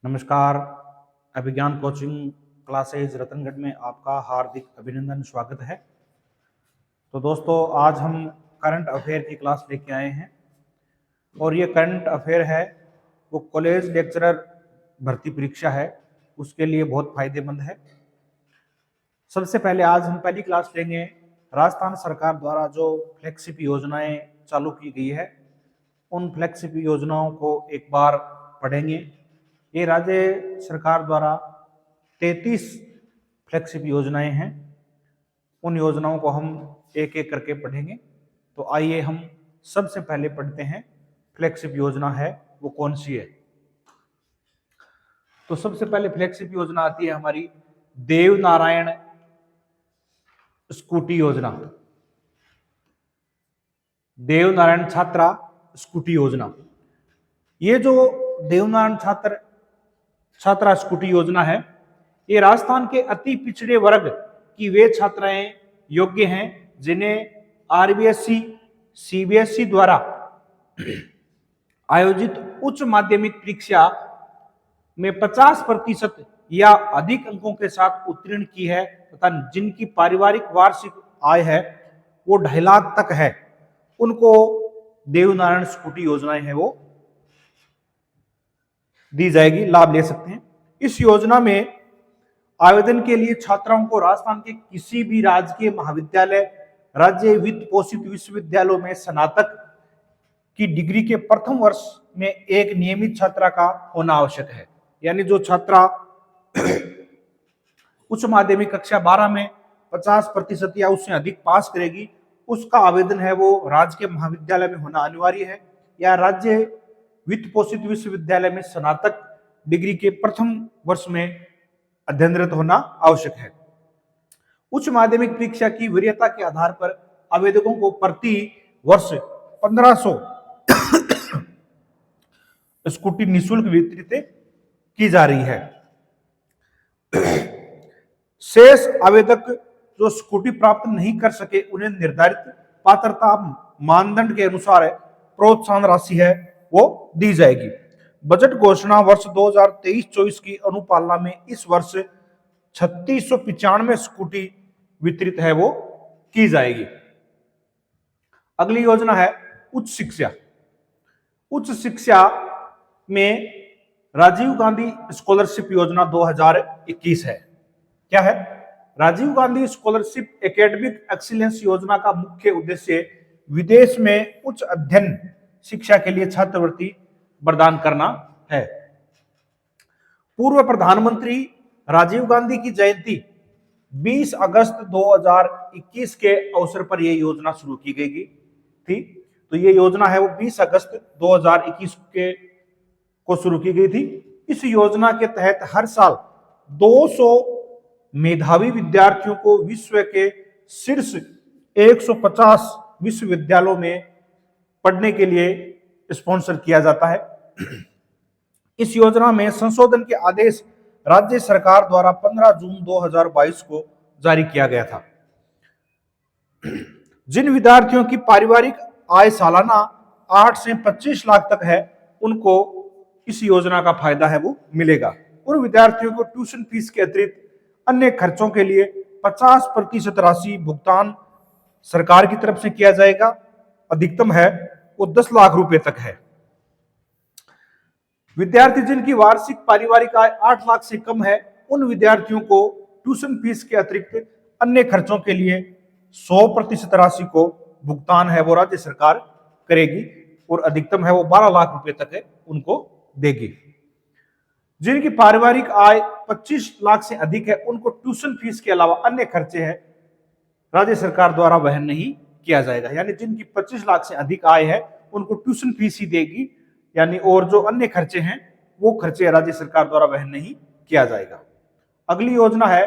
नमस्कार। अभिज्ञान coaching classes Ratangarh में आपका हार्दिक अभिनंदन स्वागत है। तो दोस्तों, आज हम करंट अफेयर की क्लास लेके आए हैं और ये करंट अफेयर है वो कॉलेज लेक्चरर भर्ती परीक्षा है, उसके लिए बहुत फायदेमंद है। सबसे पहले आज हम पहली क्लास लेंगे राजस्थान सरकार द्वारा जो फ्लैगशिप योजनाएं चालू की गई है उन फ्लैगशिप योजनाओं को एक बार पढ़ेंगे। ये राज्य सरकार द्वारा 33 फ्लैगशिप योजनाएं हैं, उन योजनाओं को हम एक एक करके पढ़ेंगे। तो आइए हम सबसे पहले पढ़ते हैं फ्लैगशिप योजना है वो कौन सी है। तो सबसे पहले फ्लैगशिप योजना आती है हमारी देवनारायण स्कूटी योजना, देवनारायण छात्रा स्कूटी योजना। ये जो देवनारायण छात्रा स्कूटी योजना है, ये राजस्थान के अति पिछड़े वर्ग की वे छात्राएं योग्य हैं जिन्हें आरबीएसई सीबीएसई द्वारा आयोजित उच्च माध्यमिक परीक्षा में 50% या अधिक अंकों के साथ उत्तीर्ण की है तथा जिनकी पारिवारिक वार्षिक आय है वो 2.5 लाख तक है, उनको देवनारायण स्कूटी योजनाएं है वो दी जाएगी, लाभ ले सकते हैं। इस योजना में आवेदन के लिए छात्राओं को राजस्थान के किसी भी राजकीय महाविद्यालय, राज्य वित्त पोषित विश्वविद्यालयों में स्नातक की डिग्री के प्रथम वर्ष में एक नियमित छात्रा का होना आवश्यक है। यानी जो छात्रा उच्च माध्यमिक कक्षा 12 में 50% या उससे अधिक पास करेगी, उसका आवेदन है वो राजकीय महाविद्यालय में होना अनिवार्य है या राज्य वित्त पोषित विश्वविद्यालय में स्नातक डिग्री के प्रथम वर्ष में अध्ययनरत होना आवश्यक है। उच्च माध्यमिक परीक्षा की वरीयता के आधार पर आवेदकों को प्रति वर्ष 1500 स्कूटी निःशुल्क वितरित की जा रही है। शेष आवेदक जो स्कूटी प्राप्त नहीं कर सके उन्हें निर्धारित पात्रता मानदंड के अनुसार प्रोत्साहन राशि है वो दी जाएगी। बजट घोषणा वर्ष 2023-24 की अनुपालना में इस वर्ष 3695 स्कूटी वितरित है वो की जाएगी। अगली योजना है उच्च शिक्षा। उच्च शिक्षा में राजीव गांधी स्कॉलरशिप योजना 2021 है। क्या है? Rajiv Gandhi scholarship academic excellence योजना का मुख्य उद्देश्य विदेश में उच्च अध्ययन शिक्षा के लिए छात्रवृत्ति प्रदान करना है। पूर्व प्रधानमंत्री राजीव गांधी की जयंती 20 अगस्त 2021 के अवसर पर यह योजना शुरू की गई थी। तो ये योजना है वो 20 अगस्त 2021 को शुरू की गई थी। इस योजना के तहत हर साल 200 मेधावी विद्यार्थियों को विश्व के शीर्ष 150 विश्वविद्यालयों में पढ़ने के लिए स्पॉन्सर किया जाता है। इस योजना में संशोधन के आदेश राज्य सरकार द्वारा 15 जून 2022 को जारी किया गया था। जिन विद्यार्थियों की पारिवारिक आय सालाना 8 से 25 लाख तक है उनको इस योजना का फायदा है वो मिलेगा। उन विद्यार्थियों को ट्यूशन फीस के अतिरिक्त अन्य खर्चों के लिए 50% राशि भुगतान सरकार की तरफ से किया जाएगा। अधिकतम है वो 10 लाख रुपए तक है। विद्यार्थी जिनकी वार्षिक पारिवारिक आय 8 लाख से कम है उन विद्यार्थियों को ट्यूशन फीस के अतिरिक्त अन्य खर्चों के लिए 100% राशि को भुगतान है वो राज्य सरकार करेगी और अधिकतम है वो 12 लाख रुपए तक है उनको देगी। जिनकी पारिवारिक आय 25 लाख से अधिक है उनको ट्यूशन फीस के अलावा अन्य खर्चे हैं राज्य सरकार द्वारा वहन नहीं किया जाएगा। यानी जिनकी 25 लाख से अधिक आय है उनको ट्यूशन फीस ही देगी, यानी और जो अन्य खर्चे हैं वो खर्चे राज्य सरकार द्वारा वहन नहीं किया जाएगा। अगली योजना है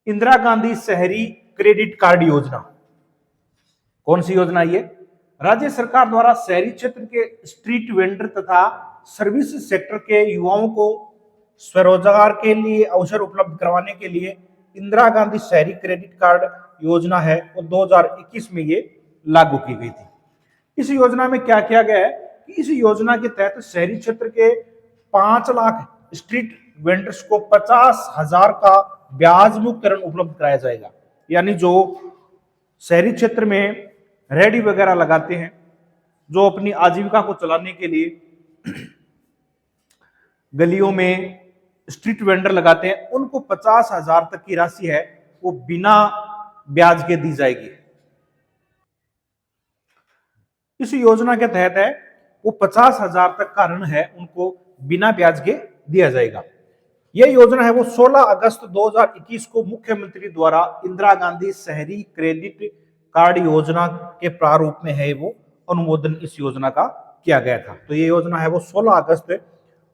इंदिरा गांधी शहरी क्रेडिट कार्ड योजना। कौन सी योजना ये? राज्य सरकार द्वारा शहरी क्षेत्र के स्ट्रीट वेंडर तथा सर्विस सेक्टर के युवाओं को स्वरोजगार के लिए अवसर उपलब्ध करवाने के लिए इंदिरा गांधी शहरी क्रेडिट कार्ड योजना है वो 2021 में ये लागू की गई थी। इस योजना में क्या किया गया है कि इस योजना के तहत शहरी क्षेत्र के 5 लाख स्ट्रीट वेंडर्स को 50,000 का ब्याज मुक्त ऋण उपलब्ध कराया जाएगा। यानी जो शहरी क्षेत्र में रेहड़ी वगैरह लगाते हैं, जो अपनी आजीविका को चलाने के लिए गलियों में स्ट्रीट वेंडर लगाते हैं, उनको 50,000 तक की राशि है वो बिना ब्याज के दी जाएगी। इस योजना के तहत है वो 50,000 तक का ऋण है उनको बिना ब्याज के दिया जाएगा। यह योजना है वो 16 अगस्त 2021 को मुख्यमंत्री द्वारा इंदिरा गांधी शहरी क्रेडिट कार्ड योजना के प्रारूप में है वो अनुमोदन इस योजना का किया गया था। तो ये योजना है वो 16 अगस्त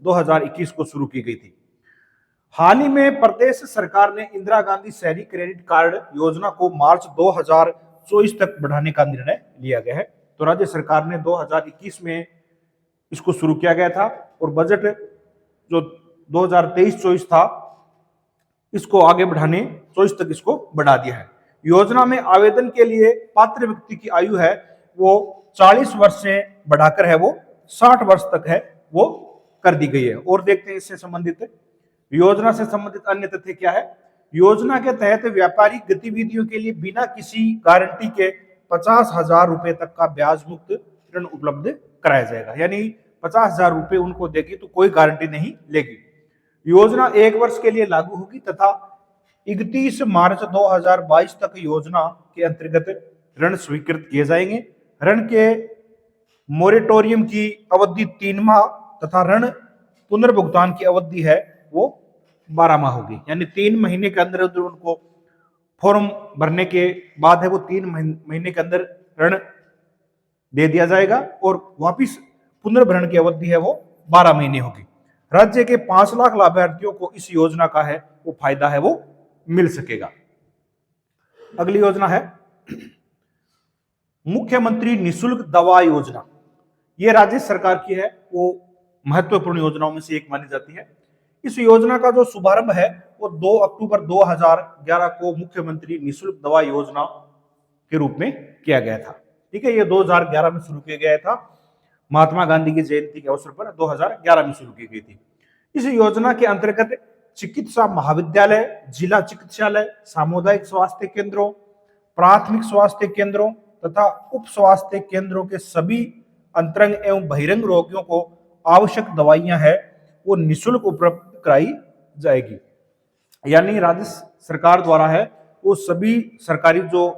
2021 को शुरू की गई थी। हाल ही में प्रदेश सरकार ने इंदिरा गांधी शहरी क्रेडिट कार्ड योजना को मार्च 2024 तक बढ़ाने का निर्णय लिया गया है। तो राज्य सरकार ने 2021 में इसको शुरू किया गया था और बजट जो 2023-24 था इसको आगे बढ़ाने 24 तक इसको बढ़ा दिया है। योजना में आवेदन के लिए पात्र व्यक्ति की आयु है वो 40 वर्ष से बढ़ाकर है वो 60 वर्ष तक है वो कर दी गई है। और देखते हैं इससे संबंधित योजना से संबंधित अन्य तथ्य क्या है। योजना के तहत व्यापारिक गतिविधियों के लिए बिना किसी गारंटी के 50,000 रुपए तक का ब्याज मुक्त ऋण उपलब्ध कराया जाएगा। यानी 50,000 रुपए उनको देगी तो कोई गारंटी नहीं लेगी। योजना 1 वर्ष के लिए लागू होगी तथा 31 मार्च 2022 तक योजना के अंतर्गत ऋण स्वीकृत किए जाएंगे। ऋण के मोरेटोरियम की अवधि 3 माह तथा ऋण पुनर्भुगतान की अवधि है वो 12 माह होगी। यानी 3 महीने के अंदर उनको फॉर्म भरने के बाद है वो 3 महीने के अंदर ऋण दे दिया जाएगा और वापिस पुनर्भरण की अवधि है वो 12 महीने होगी। राज्य के 5 लाख लाभार्थियों को इस योजना का है वो फायदा है वो मिल सकेगा। अगली योजना है मुख्यमंत्री निशुल्क दवा योजना। ये राज्य सरकार की है वो महत्वपूर्ण योजनाओं में से एक मानी जाती है। इस योजना का जो शुभारंभ है वो 2 अक्टूबर 2011 को मुख्यमंत्री निशुल्क दवा योजना के रूप में किया गया था। ठीक है, ये 2011 में शुरू किया गया था। महात्मा गांधी की जयंती के अवसर पर 2011 में शुरू की गई थी। इस योजना के अंतर्गत चिकित्सा महाविद्यालय, जिला चिकित्सालय, सामुदायिक स्वास्थ्य केंद्रों, प्राथमिक स्वास्थ्य केंद्रों तथा उप स्वास्थ्य केंद्रों के सभी अंतरंग एवं बहिरंग रोगियों को आवश्यक दवाइयां है वो निःशुल्क उपलब्ध कराई जाएगी। यानी राज्य सरकार द्वारा है वो सभी सरकारी जो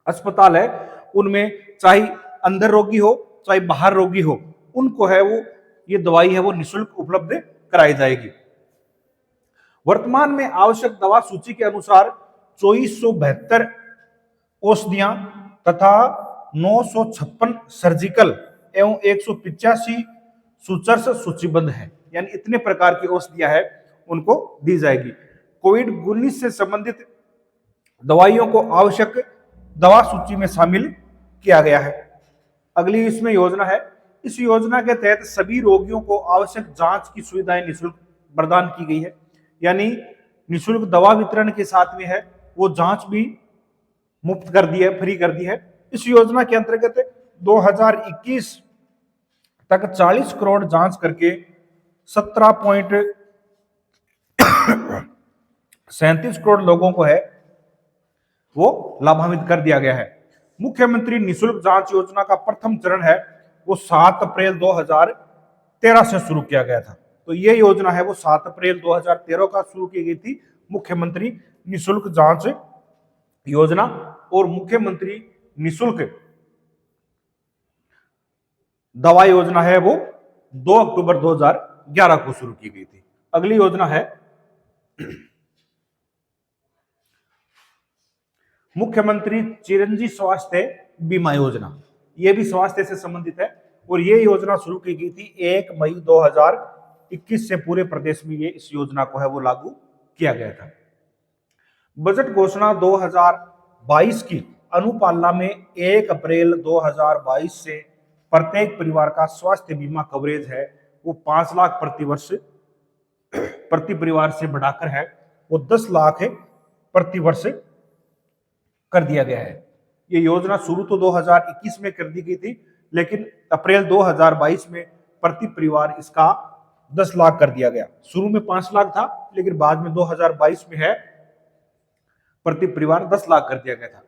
अस्पताल है उनमें चाहे अंदर रोगी हो चाहे बाहर रोगी हो, उनको है वो ये दवाई है वो निःशुल्क उपलब्ध कराई जाएगी। वर्तमान में आवश्यक दवा सूची के अनुसार 2472 औषधियां तथा 956 सर्जिकल एवं 185 सूचर्स सूचीबद्ध है। यानी इतने प्रकार की औषधियां है उनको दी जाएगी। कोविड-19 से संबंधित दवाइयों को आवश्यक दवा सूची में शामिल किया गया है। अगली इसमें योजना है, इस योजना के तहत सभी रोगियों को आवश्यक जांच की सुविधाएं निःशुल्क प्रदान की गई है। यानी निःशुल्क दवा वितरण के साथ में है वो जांच भी मुफ्त कर दी है, फ्री कर दी है। इस योजना के अंतर्गत 2021 तक 40 करोड़ जांच करके 17.37 करोड़ लोगों को है वो लाभान्वित कर दिया गया है। मुख्यमंत्री निःशुल्क जांच योजना का प्रथम चरण है वो 7 अप्रैल 2013 से शुरू किया गया था। तो ये योजना है वो 7 अप्रैल 2013 का शुरू की गई थी, मुख्यमंत्री निःशुल्क जांच योजना। और मुख्यमंत्री निःशुल्क दवा योजना है वो 2 अक्टूबर 2011 को शुरू की गई थी। अगली योजना है मुख्यमंत्री चिरंजीवी स्वास्थ्य बीमा योजना। यह भी स्वास्थ्य से संबंधित है और यह योजना शुरू की गई थी 1 मई 2021 से पूरे प्रदेश में ये इस योजना को है वो लागू किया गया था। बजट घोषणा 2022 की अनुपालना में 1 अप्रैल 2022 से प्रत्येक परिवार का स्वास्थ्य बीमा कवरेज है वो 5 लाख प्रति वर्ष प्रति परिवार से बढ़ाकर है वो 10 लाख है प्रति वर्ष कर दिया गया है। ये योजना शुरू तो 2021 में कर दी गई थी, लेकिन अप्रैल 2022 में प्रति परिवार इसका 10 लाख कर दिया गया। शुरू में 5 लाख था, लेकिन बाद में 2022 में है प्रति परिवार 10 लाख कर दिया गया था।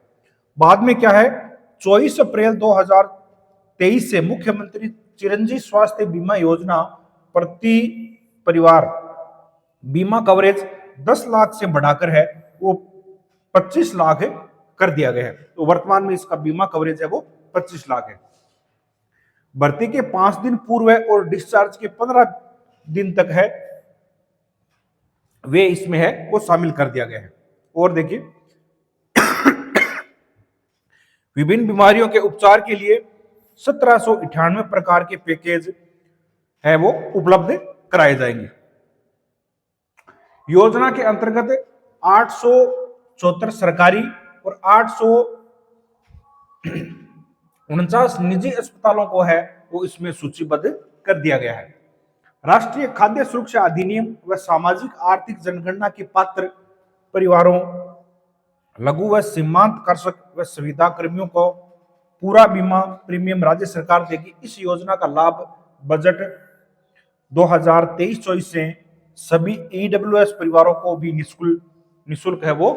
बाद में क्या है, 24 अप्रैल 2023 से मुख्यमंत्री चिरंजीवी स्वास्थ्य बीमा योजना प्रति परिवार बीमा कवरेज 10 लाख से बढ़ाकर है वो 25 लाख कर दिया गया है। तो वर्तमान में इसका बीमा कवरेज है वो 25 लाख है। भर्ती के 5 दिन पूर्व है और डिस्चार्ज के 15 दिन तक है वे इसमें है वो शामिल कर दिया गया है। और देखिए विभिन्न बीमारियों के उपचार के लिए 1798 प्रकार के पैकेज है वो उपलब्ध कराए जाएंगे। योजना के अंतर्गत 874 सरकारी और 849 निजी अस्पतालों को है वो इसमें सूचीबद्ध कर दिया गया है। राष्ट्रीय खाद्य सुरक्षा अधिनियम व सामाजिक आर्थिक जनगणना के पात्र परिवारों, लघु व सीमांत कृषक व संविदा कर्मियों को पूरा बीमा प्रीमियम राज्य सरकार देगी। इस योजना का लाभ बजट 2023-24 से सभी ईडब्ल्यूएस परिवारों को भी निःशुल्क है वो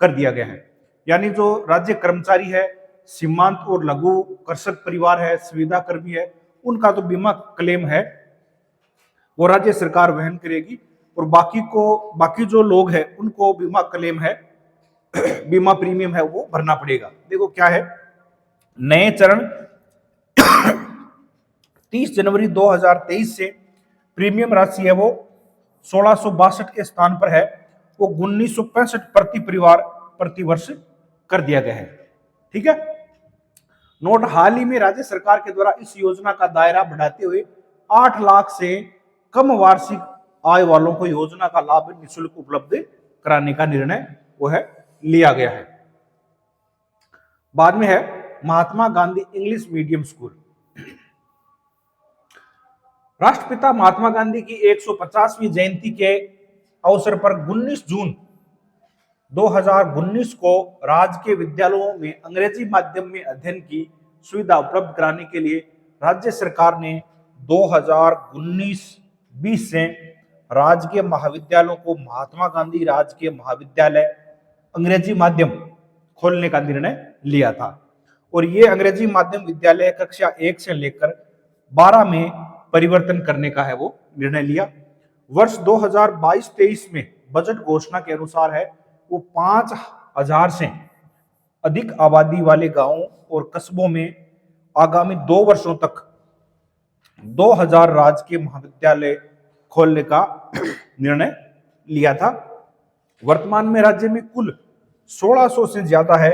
कर दिया गया है। यानी जो राज्य कर्मचारी है, सीमांत और लघु कृषक परिवार है, संविदा कर्मी है, उनका तो बीमा क्लेम है वो राज्य सरकार वहन करेगी, और बाकी जो लोग हैं उनको बीमा क्लेम है बीमा प्रीमियम है वो भरना पड़ेगा। देखो क्या है, नए चरण 30 जनवरी 2023 से प्रीमियम राशि है वो 1662 के स्थान पर है वो 1965 प्रति परिवार प्रति वर्ष कर दिया गया है। ठीक है। नोट, हाल ही में राज्य सरकार के द्वारा इस योजना का दायरा बढ़ाते हुए 8 लाख से कम वार्षिक आय वालों को योजना का लाभ निःशुल्क उपलब्ध कराने का निर्णय वो है लिया गया है। बाद में है Mahatma Gandhi English medium school. राष्ट्रपिता महात्मा गांधी की 150वीं जयंती के अवसर पर 19 जून 2019 को राजकीय विद्यालयों में अंग्रेजी माध्यम में अध्ययन की सुविधा उपलब्ध कराने के लिए राज्य सरकार ने 2019-20 से राजकीय महाविद्यालयों को महात्मा गांधी राजकीय महाविद्यालय अंग्रेजी माध्यम खोलने का निर्णय लिया था। और ये अंग्रेजी माध्यम विद्यालय कक्षा 1 से लेकर 12 में परिवर्तन करने का है वो निर्णय लिया। वर्ष 2022-23 में बजट घोषणा के अनुसार है वो 5000 से अधिक आबादी वाले गांवों और कस्बों में आगामी 2 वर्षों तक 2000 राजकीय महाविद्यालय खोलने का निर्णय लिया था। वर्तमान में राज्य में कुल 1600 से ज्यादा है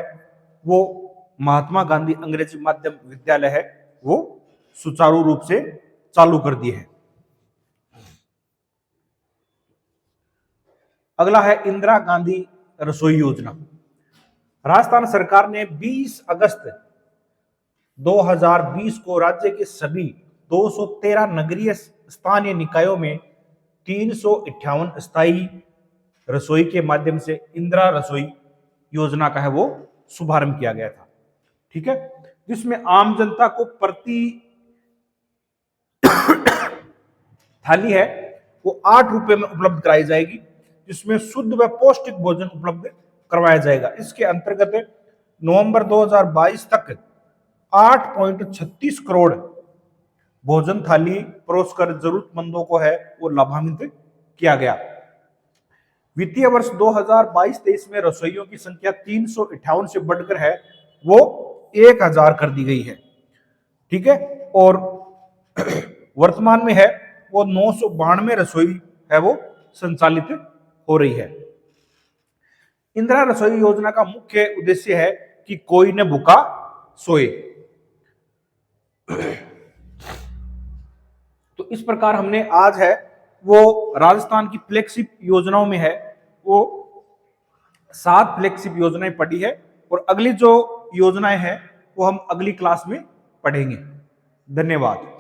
वो महात्मा गांधी अंग्रेजी माध्यम विद्यालय है वो सुचारू रूप से चालू कर दिए हैं। अगला है इंदिरा गांधी रसोई योजना। राजस्थान सरकार ने 20 अगस्त 2020 को राज्य के सभी 213 नगरीय स्थानीय निकायों में 358 स्थायी रसोई के माध्यम से इंदिरा रसोई योजना का है वो शुभारंभ किया गया था। ठीक है, जिसमें आम जनता को प्रति थाली है वो 8 रुपए में उपलब्ध कराई जाएगी, जिसमें शुद्ध व पौष्टिक भोजन उपलब्ध करवाया जाएगा। इसके अंतर्गत नवंबर 2022 तक 8.36 करोड़ भोजन थाली परोसकर जरूरतमंदों को है वो लाभान्वित किया गया। वित्तीय वर्ष 2022-23 में रसोइयों की संख्या 358 से बढ़कर है वो 1000 कर दी गई है। ठीक है, और वर्तमान में है वो 992 रसोई है वो संचालित हो रही है। इंदिरा रसोई योजना का मुख्य उद्देश्य है कि कोई न भूखा सोए। तो इस प्रकार हमने आज है वो राजस्थान की फ्लैगशिप योजनाओं में है वो 7 फ्लैगशिप योजनाएं पढ़ी है, और अगली जो योजनाएं हैं वो हम अगली क्लास में पढ़ेंगे। धन्यवाद।